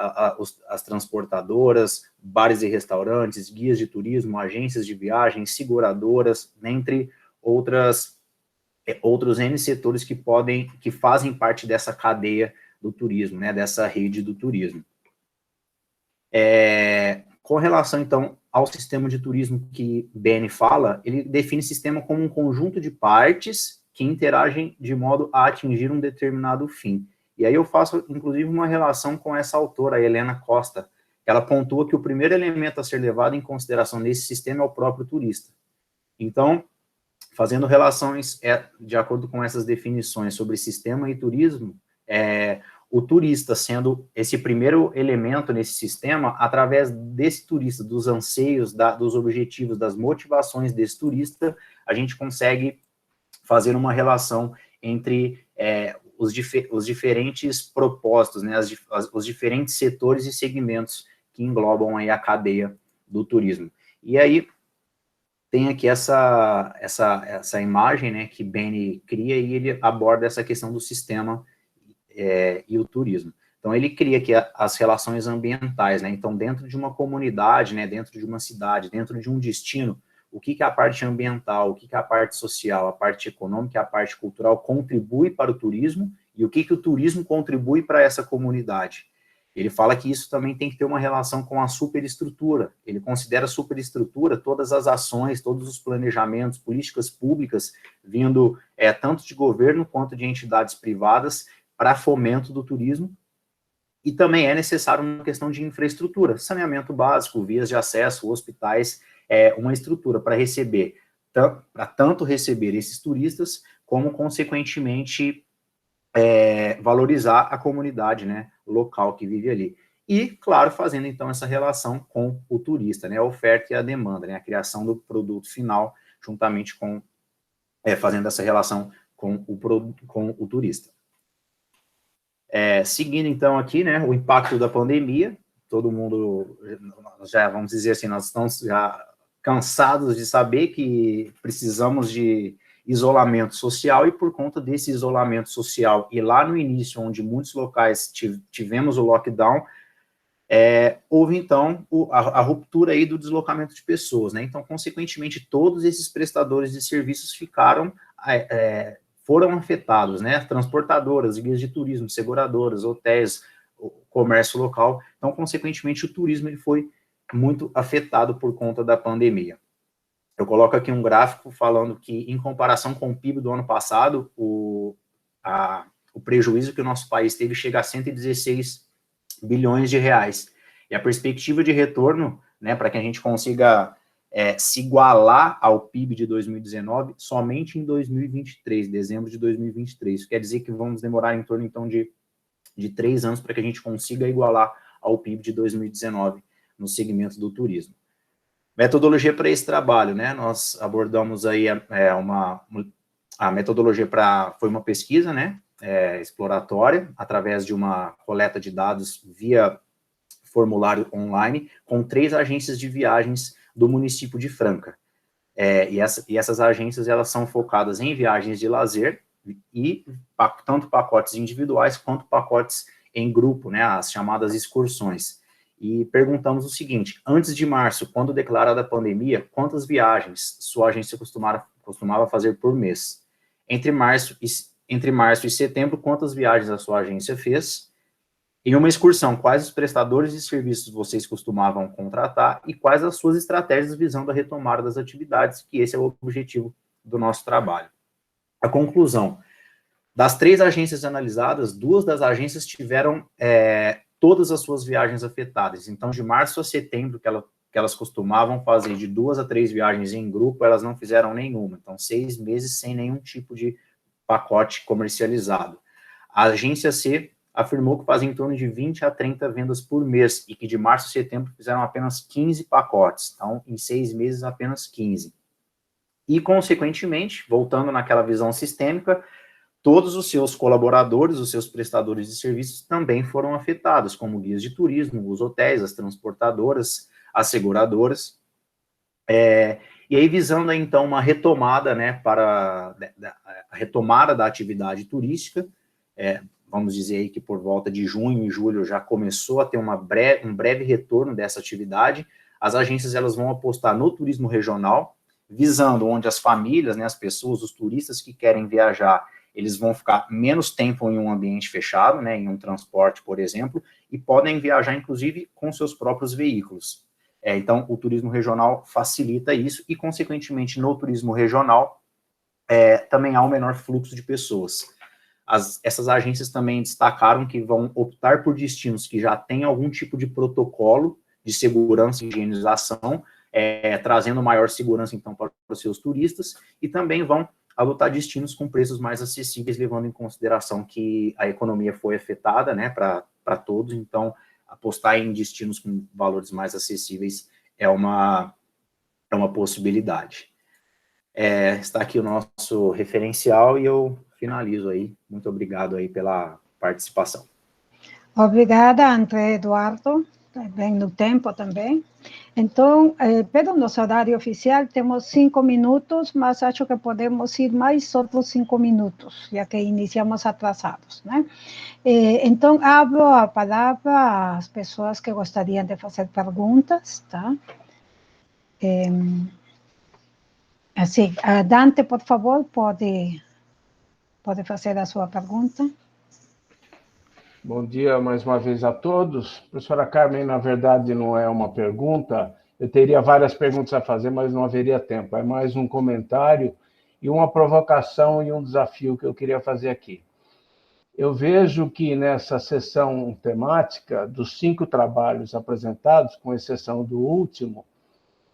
as transportadoras, bares e restaurantes, guias de turismo, agências de viagens, seguradoras, entre outros N setores que fazem parte dessa cadeia do turismo, né? Dessa rede do turismo. Com relação, então, ao sistema de turismo que Beni fala, ele define o sistema como um conjunto de partes que interagem de modo a atingir um determinado fim. E aí eu faço, inclusive, uma relação com essa autora, a Helena Costa. Ela pontua que o primeiro elemento a ser levado em consideração nesse sistema é o próprio turista. Então, fazendo relações de acordo com essas definições sobre sistema e turismo, o turista sendo esse primeiro elemento nesse sistema, através desse turista, dos anseios, dos objetivos, das motivações desse turista, a gente consegue fazer uma relação entre os diferentes propósitos, né, os diferentes setores e segmentos que englobam aí a cadeia do turismo. E aí tem aqui essa imagem, né, que Beni cria, e ele aborda essa questão do sistema e o turismo. Então, ele cria aqui as relações ambientais, né, então, dentro de uma comunidade, né, dentro de uma cidade, dentro de um destino, o que a parte ambiental, o que a parte social, a parte econômica, a parte cultural contribui para o turismo e o que o turismo contribui para essa comunidade. Ele fala que isso também tem que ter uma relação com a superestrutura. Ele considera superestrutura todas as ações, todos os planejamentos, políticas públicas, vindo tanto de governo quanto de entidades privadas para fomento do turismo. E também é necessário uma questão de infraestrutura, saneamento básico, vias de acesso, hospitais, uma estrutura para receber, para tanto receber esses turistas, como, consequentemente, valorizar a comunidade, né, local que vive ali. E, claro, fazendo, então, essa relação com o turista, né, a oferta e a demanda, né, a criação do produto final, juntamente com, fazendo essa relação com o turista. Seguindo, então, aqui, né, o impacto da pandemia, todo mundo, já vamos dizer assim, nós estamos já cansados de saber que precisamos de isolamento social, e por conta desse isolamento social, e lá no início, onde muitos locais tivemos o lockdown, houve, então, a ruptura aí do deslocamento de pessoas, né, então, consequentemente, todos esses prestadores de serviços foram afetados, né, transportadoras, guias de turismo, seguradoras, hotéis, o comércio local, então, consequentemente, o turismo ele foi muito afetado por conta da pandemia. Eu coloco aqui um gráfico falando que, em comparação com o PIB do ano passado, o prejuízo que o nosso país teve chega a 116 bilhões de reais. E a perspectiva de retorno, né, para que a gente consiga se igualar ao PIB de 2019, somente em 2023, dezembro de 2023. Isso quer dizer que vamos demorar em torno, então, de 3 anos para que a gente consiga igualar ao PIB de 2019 no segmento do turismo. Metodologia para esse trabalho, né? Nós abordamos aí a metodologia foi uma pesquisa, né? Exploratória, através de uma coleta de dados via formulário online com 3 agências de viagens do município de Franca. E essas agências, elas são focadas em viagens de lazer, e tanto pacotes individuais quanto pacotes em grupo, né, as chamadas excursões. E perguntamos o seguinte: antes de março, quando declarada a pandemia, quantas viagens sua agência costumava fazer por mês? Entre março e setembro, quantas viagens a sua agência fez? Em uma excursão, quais os prestadores de serviços vocês costumavam contratar e quais as suas estratégias visando a retomada das atividades, que esse é o objetivo do nosso trabalho. A conclusão: das 3 agências analisadas, 2 das agências tiveram todas as suas viagens afetadas. Então, de março a setembro, que elas costumavam fazer de 2 a 3 viagens em grupo, elas não fizeram nenhuma. Então, 6 meses sem nenhum tipo de pacote comercializado. A agência C afirmou que fazem em torno de 20 a 30 vendas por mês, e que de março a setembro fizeram apenas 15 pacotes. Então, em 6 meses, apenas 15. E, consequentemente, voltando naquela visão sistêmica, todos os seus colaboradores, os seus prestadores de serviços também foram afetados, como guias de turismo, os hotéis, as transportadoras, as seguradoras. E aí, visando, então, uma retomada, né, para a retomada da atividade turística, vamos dizer aí que por volta de junho e julho já começou a ter um breve retorno dessa atividade. As agências, elas vão apostar no turismo regional, visando onde as famílias, né, as pessoas, os turistas que querem viajar, eles vão ficar menos tempo em um ambiente fechado, né, em um transporte, por exemplo, e podem viajar, inclusive, com seus próprios veículos. Então, o turismo regional facilita isso, e, consequentemente, no turismo regional, também há um menor fluxo de pessoas. Essas agências também destacaram que vão optar por destinos que já têm algum tipo de protocolo de segurança e higienização, trazendo maior segurança, então, para os seus turistas, e também vão adotar destinos com preços mais acessíveis, levando em consideração que a economia foi afetada, né, para todos. Então, apostar em destinos com valores mais acessíveis é uma possibilidade. Está aqui o nosso referencial, e eu finalizo aí. Muito obrigado aí pela participação. Obrigada, André Eduardo, bem no tempo também. Então, pelo nosso horário oficial, temos 5 minutos, mas acho que podemos ir mais outros 5 minutos, já que iniciamos atrasados, né? Então, abro a palavra às pessoas que gostariam de fazer perguntas, tá? Assim, Dante, por favor, pode fazer a sua pergunta. Bom dia mais uma vez a todos. Professora Carmen, na verdade, não é uma pergunta. Eu teria várias perguntas a fazer, mas não haveria tempo. É mais um comentário e uma provocação e um desafio que eu queria fazer aqui. Eu vejo que nessa sessão temática, dos 5 trabalhos apresentados, com exceção do último,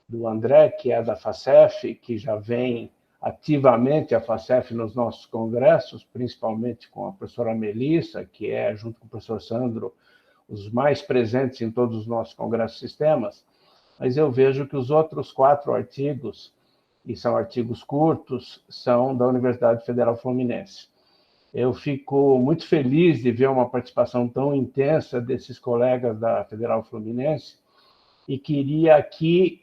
do André, que é da FACEF, que já vem ativamente a FACEF nos nossos congressos, principalmente com a professora Melissa, que é, junto com o professor Sandro, os mais presentes em todos os nossos congressos sistemas, mas eu vejo que os outros 4 artigos, e são artigos curtos, são da Universidade Federal Fluminense. Eu fico muito feliz de ver uma participação tão intensa desses colegas da Federal Fluminense, e queria aqui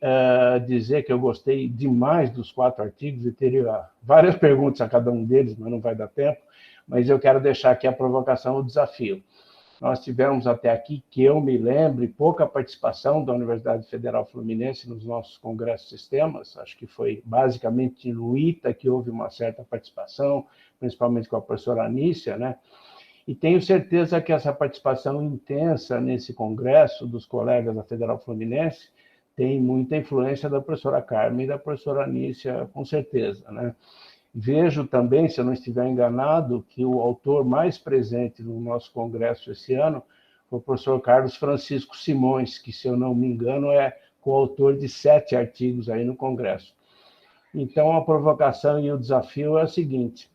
dizer que eu gostei demais dos 4 artigos, e teria várias perguntas a cada um deles, mas não vai dar tempo, mas eu quero deixar aqui a provocação, o desafio. Nós tivemos até aqui, que eu me lembre, pouca participação da Universidade Federal Fluminense nos nossos congressos sistemas, acho que foi basicamente no ITA que houve uma certa participação, principalmente com a professora Anícia, né? E tenho certeza que essa participação intensa nesse congresso dos colegas da Federal Fluminense tem muita influência da professora Carmen e da professora Anícia, com certeza, né? Vejo também, se eu não estiver enganado, que o autor mais presente no nosso congresso esse ano foi o professor Carlos Francisco Simões, que, se eu não me engano, é coautor de 7 artigos aí no congresso. Então, a provocação e o desafio é o seguinte: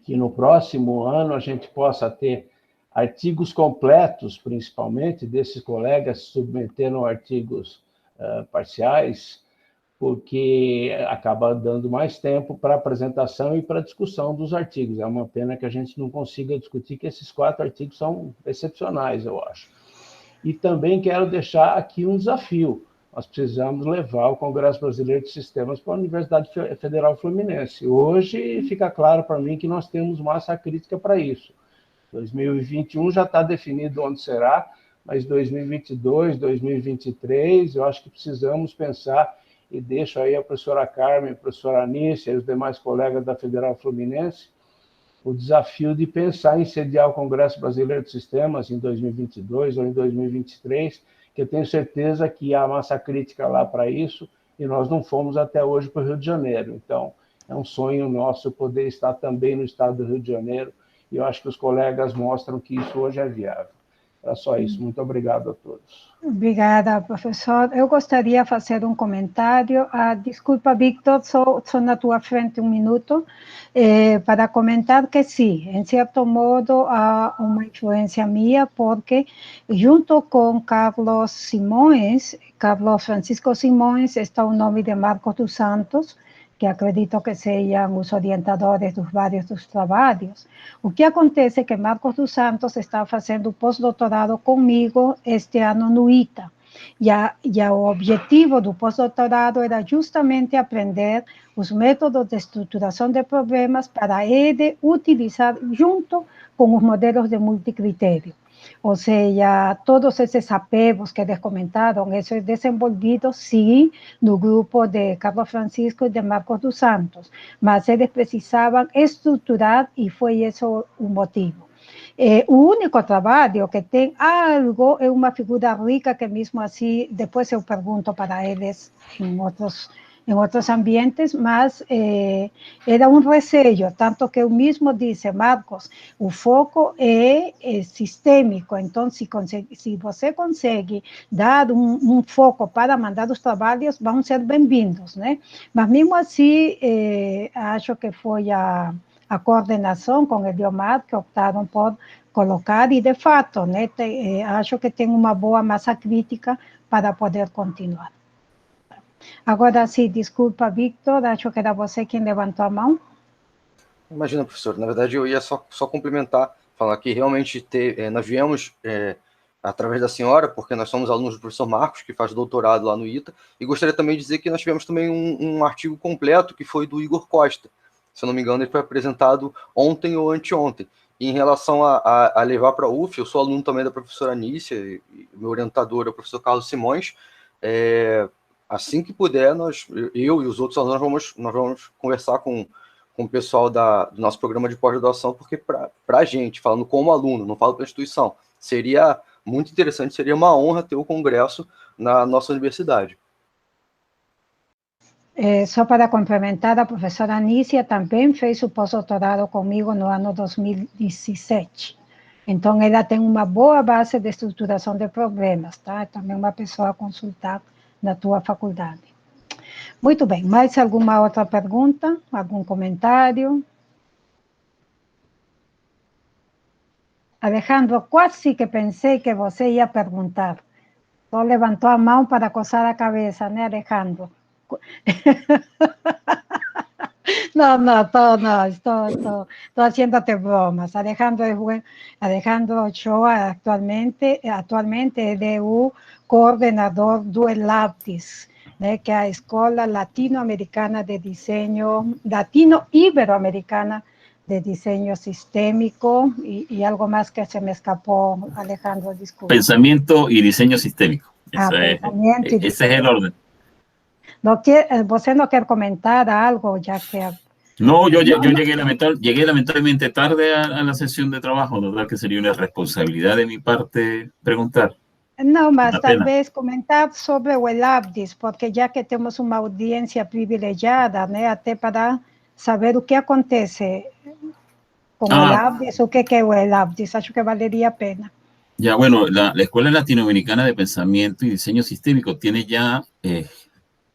que no próximo ano a gente possa ter artigos completos, principalmente, desses colegas submetendo artigos parciais, porque acaba dando mais tempo para apresentação e para discussão dos artigos. É uma pena que a gente não consiga discutir, que esses 4 artigos são excepcionais, eu acho. E também quero deixar aqui um desafio. Nós precisamos levar o Congresso Brasileiro de Sistemas para a Universidade Federal Fluminense. Hoje fica claro para mim que nós temos massa crítica para isso. 2021 já está definido onde será, mas 2022, 2023, eu acho que precisamos pensar, e deixo aí a professora Carmen, a professora Anícia e os demais colegas da Federal Fluminense, o desafio de pensar em sediar o Congresso Brasileiro de Sistemas em 2022 ou em 2023, que eu tenho certeza que há massa crítica lá para isso, e nós não fomos até hoje para o Rio de Janeiro. Então, é um sonho nosso poder estar também no estado do Rio de Janeiro, e eu acho que os colegas mostram que isso hoje é viável. Era só isso. Muito obrigado a todos. Obrigada, professor. Eu gostaria de fazer um comentário. Desculpa, Victor, só na tua frente um minuto, para comentar que sim, em certo modo, há uma influência minha, porque junto com Carlos Francisco Simões, está o nome de Marcos dos Santos, que acredito que sejam os orientadores dos vários dos trabalhos. O que acontece é que Marcos dos Santos está fazendo pós-doutorado comigo este ano no ITA. E o objetivo do pós-doutorado era justamente aprender os métodos de estruturação de problemas para ele utilizar junto com os modelos de multicritério. Ou seja, todos esses apegos que eles comentaram, isso é desenvolvido, sim, no grupo de Carlos Francisco e de Marcos dos Santos, mas eles precisavam estruturar e foi esse o motivo. O único trabalho que tem algo é uma figura rica que mesmo assim, depois eu pergunto para eles em outros ambientes, mas era um receio, tanto que eu mesmo disse, Marcos, o foco é sistêmico, então se você consegue dar um foco para mandar os trabalhos, vão ser bem-vindos, né? Mas mesmo assim, acho que foi a coordenação com o Eliomar que optaram por colocar, e de fato, né, acho que tem uma boa massa crítica para poder continuar. Agora sim, desculpa, Victor, acho que era você quem levantou a mão. Imagina, professor, na verdade eu ia só complementar, falar que realmente nós viemos através da senhora, porque nós somos alunos do professor Marcos, que faz doutorado lá no ITA, e gostaria também de dizer que nós tivemos também um artigo completo, que foi do Igor Costa. Se eu não me engano, ele foi apresentado ontem ou anteontem. E em relação a levar para a UF, eu sou aluno também da professora Anícia, e meu orientador é o professor Carlos Simões. Assim que puder, eu e os outros alunos nós vamos conversar com o pessoal do nosso programa de pós-graduação, porque para a gente, falando como aluno, não falo para a instituição, seria muito interessante, seria uma honra ter o congresso na nossa universidade. Só para complementar, a professora Anícia também fez o pós-doutorado comigo no ano 2017. Então, ela tem uma boa base de estruturação de problemas, tá? É também uma pessoa a consultar na tua faculdade. Muito bem, mais alguma outra pergunta? Algum comentário? Alejandro, quase que pensei que você ia perguntar. Só levantou a mão para coçar a cabeça, né, Alejandro? No, estou haciéndote bromas. Alejandro Ochoa actualmente ele é o coordenador do ELAPTIS, né, que é a Escola Latino-Americana de Diseño, Latino-Ibero-Americana de Diseño Sistémico, y algo más que se me escapó, Alejandro, disculpe. Pensamiento y diseño sistémico. Pensamiento ese es el orden. ¿Você no quiere comentar algo, ya que... No, yo llegué lamentablemente tarde a la sesión de trabajo, la verdad que sería una responsabilidad de mi parte preguntar. No, mas talvez comentar sobre o ELAPTIS, porque já que temos uma audiência privilegiada, né, até para saber o que acontece com o ELAPTIS, o que é o ELAPTIS, acho que valeria a pena. Ya, bueno, la Escuela Latinoamericana de Pensamiento y Diseño Sistémico tiene ya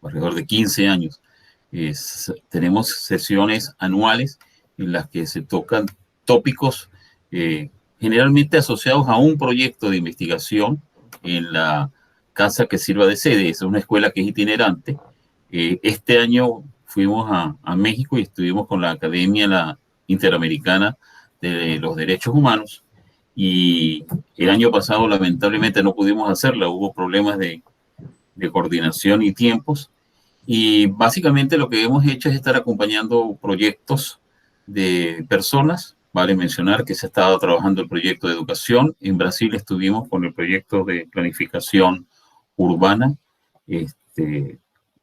alrededor de 15 años. Tenemos sesiones anuales en las que se tocan tópicos generalmente asociados a un proyecto de investigación en la casa que sirva de sede. Es una escuela que es itinerante. Este año fuimos a México y estuvimos con la Academia Interamericana de los Derechos Humanos, y el año pasado lamentablemente no pudimos hacerla, hubo problemas de coordinación y tiempos, y básicamente lo que hemos hecho es estar acompañando proyectos de personas. Vale mencionar que se ha estado trabajando el proyecto de educación. En Brasil estuvimos con el proyecto de planificación urbana,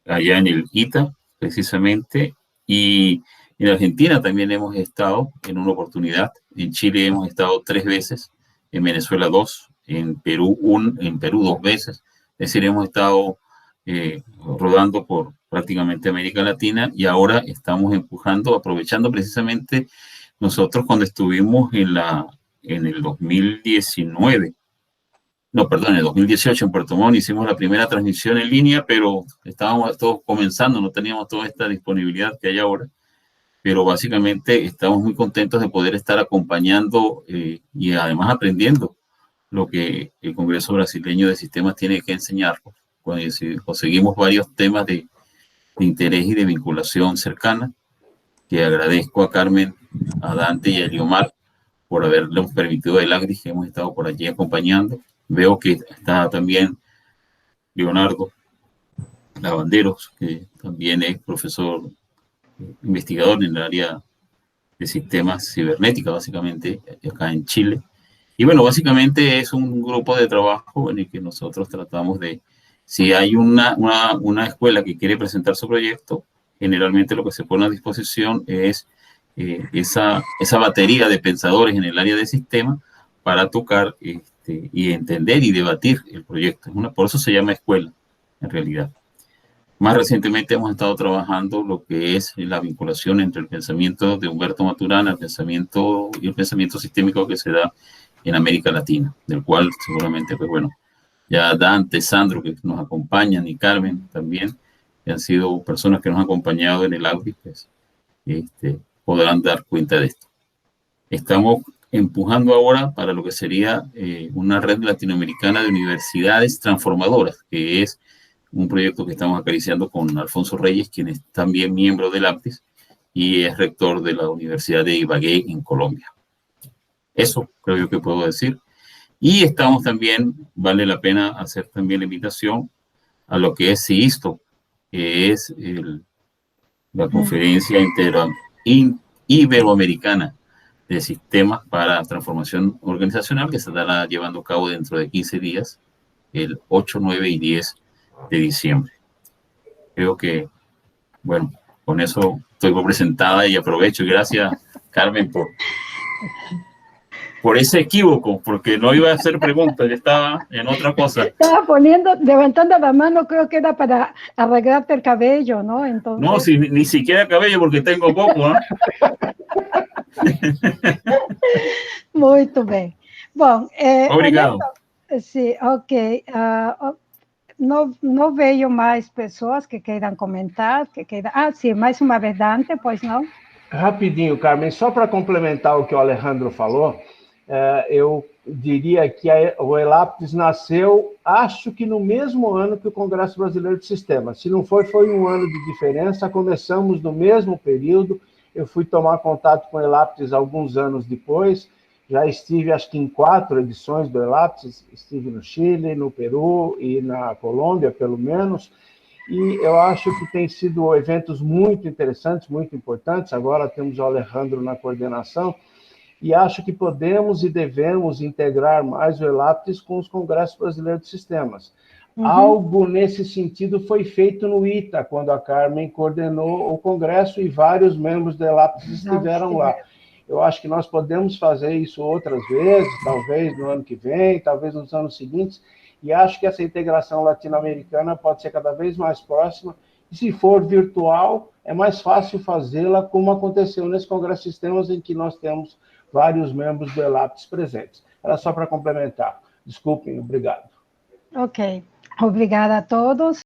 allá en el ITA, precisamente, y en Argentina también hemos estado en una oportunidad. En Chile hemos estado 3 veces, en Venezuela 2, en Perú 2 veces. Es decir, hemos estado rodando por prácticamente América Latina, y ahora estamos empujando, aprovechando precisamente nosotros cuando estuvimos en el 2019, no, perdón, en el 2018 en Puerto Montt hicimos la primera transmisión en línea, pero estábamos todos comenzando, no teníamos toda esta disponibilidad que hay ahora, pero básicamente estamos muy contentos de poder estar acompañando y además aprendiendo lo que el Congreso Brasileño de Sistemas tiene que enseñarnos. Conseguimos varios temas de interés y de vinculación cercana, que agradezco a Carmen, a Dante y a Eliomar por habernos permitido el ACDIS, que hemos estado por allí acompañando. Veo que está también Leonardo Lavanderos, que también es profesor investigador en el área de sistemas cibernética, básicamente, acá en Chile. Y bueno, básicamente es un grupo de trabajo en el que nosotros tratamos de, si hay una escuela que quiere presentar su proyecto, generalmente lo que se pone a disposición es esa batería de pensadores en el área de sistemas para tocar y entender y debatir el proyecto. Por eso se llama escuela, en realidad. Más recientemente hemos estado trabajando lo que es la vinculación entre el pensamiento de Humberto Maturana, el pensamiento sistémico que se da en América Latina, del cual seguramente, pues bueno, ya Dante, Sandro, que nos acompañan, y Carmen también, que han sido personas que nos han acompañado en el ACDIS, pues, podrán dar cuenta de esto. Estamos empujando ahora para lo que sería una red latinoamericana de universidades transformadoras, que es un proyecto que estamos acariciando con Alfonso Reyes, quien es también miembro del ACDIS y es rector de la Universidad de Ibagué en Colombia. Eso creo yo que puedo decir. Y estamos también, vale la pena hacer también la invitación a lo que es CISTO, que es la conferencia iberoamericana de sistemas para transformación organizacional, que se estará llevando a cabo dentro de 15 días, el 8, 9 y 10 de diciembre. Creo que, bueno, con eso estoy presentada y aprovecho. Y gracias, Carmen, por ese equívoco, porque no iba a hacer preguntas, yo estaba en otra cosa. Estaba levantando la mano, creo que era para arreglarte el cabello, ¿no? Entonces... No, ni siquiera cabello, porque tengo poco, ¿eh? Muito bem. Bom, obrigado. Sim, ok. Não vejo mais pessoas que queiram comentar, sim, mais uma vez, Dante, pois não? Rapidinho, Carmen, só para complementar o que o Alejandro falou, eu diria que o ELAPTIS nasceu, acho que no mesmo ano que o Congresso Brasileiro de Sistemas. Se não foi um ano de diferença, começamos no mesmo período. Eu fui tomar contato com o ELAPTIS alguns anos depois, já estive, acho que em 4 edições do ELAPTIS, estive no Chile, no Peru e na Colômbia, pelo menos, e eu acho que tem sido eventos muito interessantes, muito importantes. Agora temos o Alejandro na coordenação, e acho que podemos e devemos integrar mais o ELAPTIS com os Congressos Brasileiros de Sistemas. Algo nesse sentido foi feito no ITA, quando a Carmen coordenou o Congresso e vários membros do ELAPTIS estiveram lá. Eu acho que nós podemos fazer isso outras vezes, talvez no ano que vem, talvez nos anos seguintes, e acho que essa integração latino-americana pode ser cada vez mais próxima, e se for virtual, é mais fácil fazê-la, como aconteceu nesse Congresso de Sistemas, em que nós temos vários membros do ELAPTIS presentes. Era só para complementar. Desculpem, obrigado. Ok. Obrigada a todos.